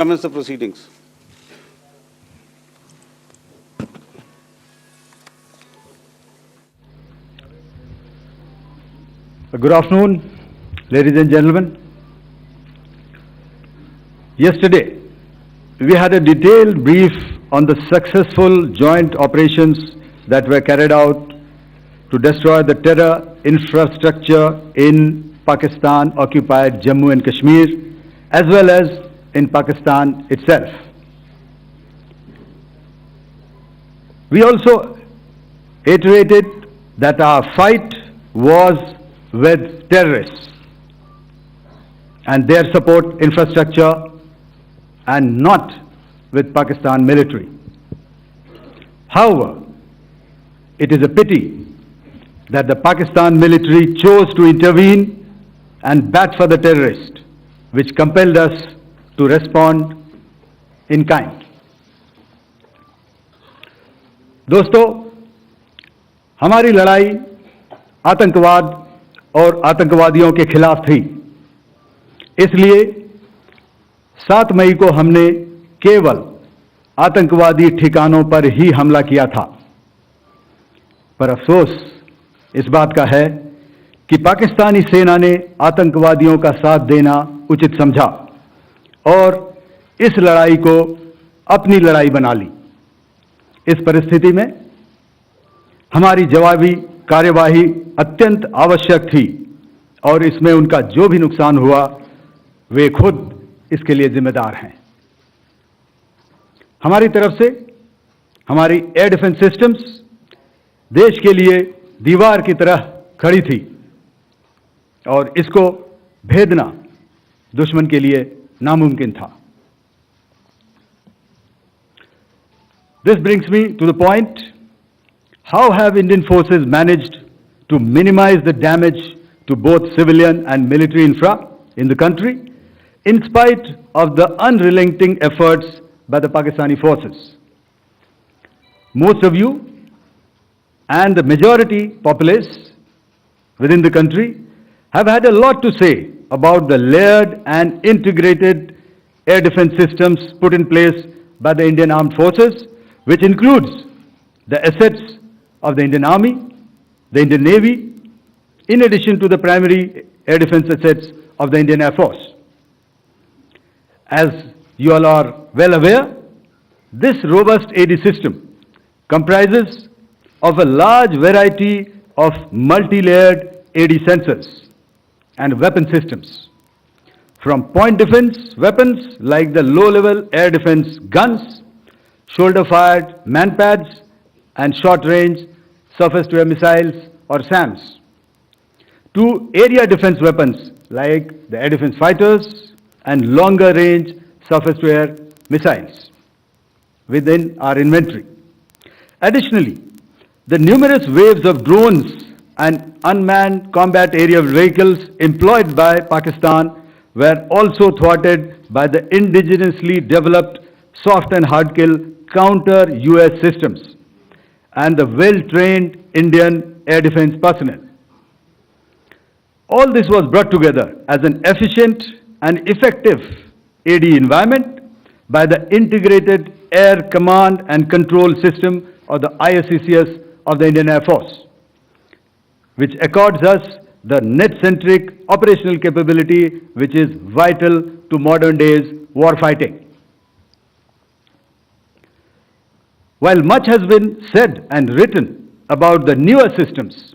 Commence the proceedings. Good afternoon, ladies and gentlemen. Yesterday, we had a detailed brief on the successful joint operations that were carried out to destroy the terror infrastructure in Pakistan-occupied Jammu and Kashmir, as well as in Pakistan itself. We also iterated that our fight was with terrorists and their support infrastructure and not with Pakistan military. However, it is a pity that the Pakistan military chose to intervene and bat for the terrorist, which compelled us to respond in kind. दोस्तों, हमारी लड़ाई आतंकवाद और आतंकवादियों के खिलाफ थी। इसलिए 7 मई को हमने केवल आतंकवादी ठिकानों पर ही हमला किया था। पर अफसोस इस बात का है कि पाकिस्तानी सेना ने आतंकवादियों का साथ देना उचित समझा और इस लड़ाई को अपनी लड़ाई बना ली। इस परिस्थिति में हमारी जवाबी कार्यवाही अत्यंत आवश्यक थी और इसमें उनका जो भी नुकसान हुआ वे खुद इसके लिए जिम्मेदार हैं। हमारी तरफ से हमारी एयर डिफेंस सिस्टम्स देश के लिए दीवार की तरह खड़ी थी और इसको भेदना दुश्मन के लिए नामुमकिन था। This brings me to the point, how have Indian forces managed to minimize the damage to both civilian and military infra in the country in spite of the unrelenting efforts by the Pakistani forces? Most of you and the majority populace within the country have had a lot to say about the layered and integrated air defense systems put in place by the Indian Armed Forces, which includes the assets of the Indian Army, the Indian Navy, in addition to the primary air defense assets of the Indian Air Force. As you all are well aware, this robust AD system comprises of a large variety of multi-layered AD sensors and weapon systems, from point defense weapons like the low-level air defense guns, shoulder-fired manpads, and short-range surface-to-air missiles or SAMs, to area defense weapons like the air defense fighters and longer-range surface-to-air missiles within our inventory. Additionally, the numerous waves of drones and unmanned combat aerial vehicles employed by Pakistan were also thwarted by the indigenously developed soft and hard kill counter-US systems and the well-trained Indian air defense personnel. All this was brought together as an efficient and effective AD environment by the Integrated Air Command and Control System, or the ISCCS of the Indian Air Force, which accords us the net-centric operational capability which is vital to modern days warfighting. While much has been said and written about the newer systems,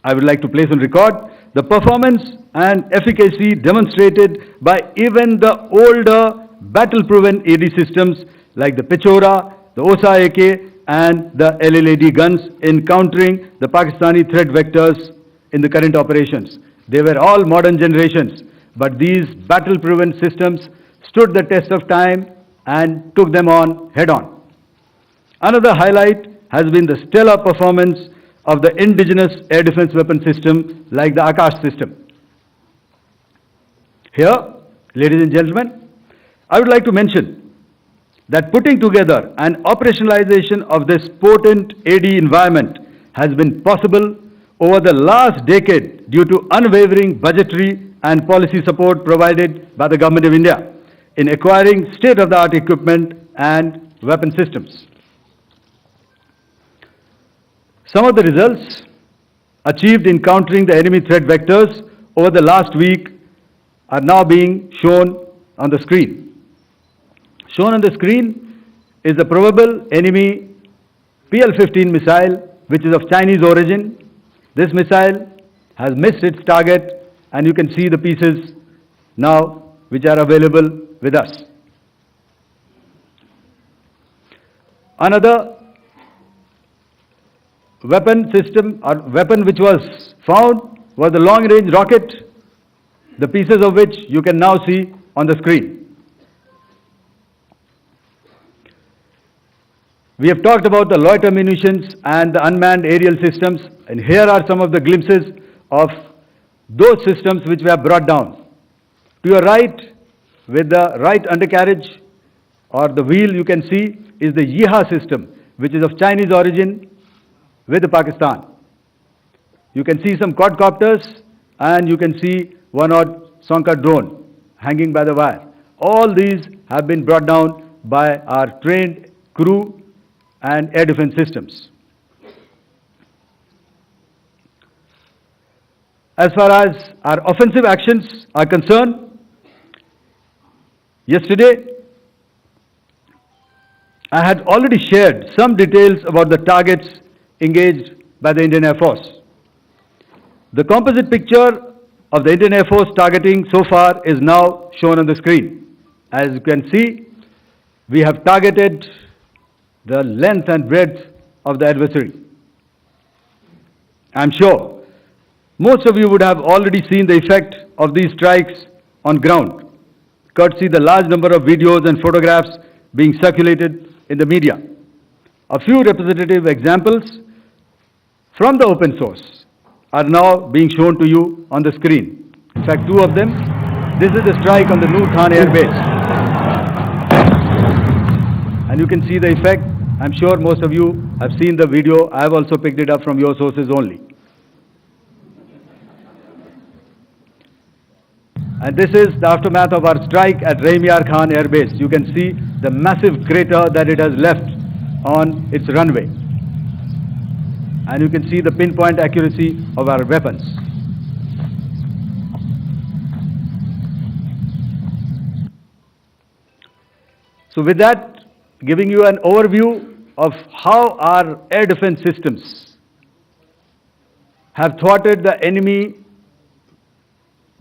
I would like to place on record the performance and efficacy demonstrated by even the older battle-proven AD systems like the Pechora, the OSA AK, and the LLAD guns in countering the Pakistani threat vectors in the current operations. They were all modern generations, but these battle-proven systems stood the test of time and took them on head-on. Another highlight has been the stellar performance of the indigenous air defense weapon system like the Akash system. Here, ladies and gentlemen, I would like to mention that putting together and operationalization of this potent AD environment has been possible over the last decade due to unwavering budgetary and policy support provided by the Government of India, in acquiring state-of-the-art equipment and weapon systems. Some of the results achieved in countering the enemy threat vectors over the last week are now being shown on the screen. Shown on the screen is the probable enemy PL-15 missile, which is of Chinese origin. This missile has missed its target, and you can see the pieces now which are available with us. Another weapon system or weapon which was found was the long-range rocket, the pieces of which you can now see on the screen. We have talked about the loiter munitions and the unmanned aerial systems, and here are some of the glimpses of those systems which we have brought down. To your right, with the right undercarriage or the wheel, you can see is the Yeeha system, which is of Chinese origin with Pakistan. You can see some quadcopters, and you can see one odd Sonka drone hanging by the wire. All these have been brought down by our trained crew and air defense systems. As far as our offensive actions are concerned, yesterday I had already shared some details about the targets engaged by the Indian Air Force. The composite picture of the Indian Air Force targeting so far is now shown on the screen. As you can see, we have targeted the length and breadth of the adversary. I'm sure most of you would have already seen the effect of these strikes on ground, courtesy the large number of videos and photographs being circulated in the media. A few representative examples from the open source are now being shown to you on the screen. In fact, two of them. This is the strike on the Noor Khan Air Base. And you can see the effect. I'm sure most of you have seen the video. I have also picked it up from your sources only. And this is the aftermath of our strike at Rahim Khan Air Base. You can see the massive crater that it has left on its runway. And you can see the pinpoint accuracy of our weapons. So with that, giving you an overview of how our air defense systems have thwarted the enemy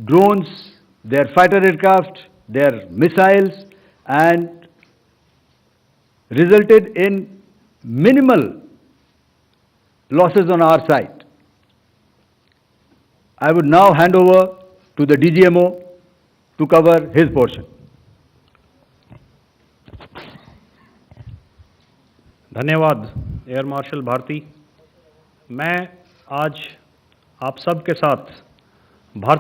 drones, their fighter aircraft, their missiles, and resulted in minimal losses on our side. I would now hand over to the DGMO to cover his portion. धन्यवाद air marshal Bharti. मैं आज आप सब के साथ भारत